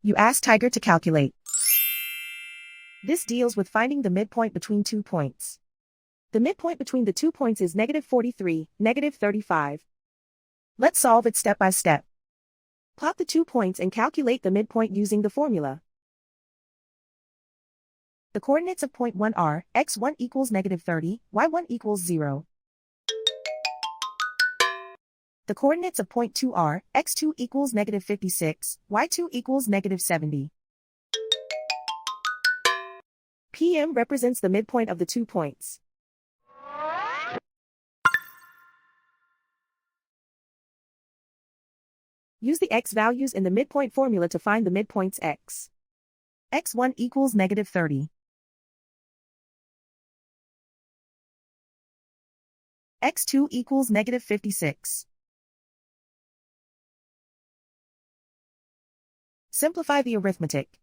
You ask Tiger to calculate. This deals with finding the midpoint between 2 points. The midpoint between the 2 points is -43, -35. Let's solve it step by step. Plot the 2 points and calculate the midpoint using the formula. The coordinates of point 1 are x1 equals -30, y1 equals 0. The coordinates of point 2 are x2 equals -56, y2 equals -70. PM represents the midpoint of the 2 points. Use the x values in the midpoint formula to find the midpoints x. x1 equals -30. x2 equals -56. Simplify the arithmetic.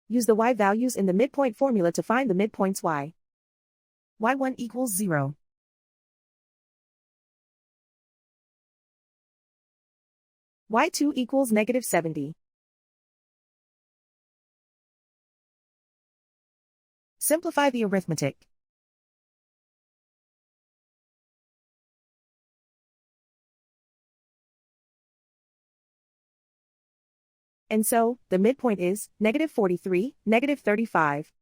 Use the y values in the midpoint formula to find the midpoints y. y1 equals 0. y2 equals -70. Simplify the arithmetic. And so, the midpoint is -43, -35.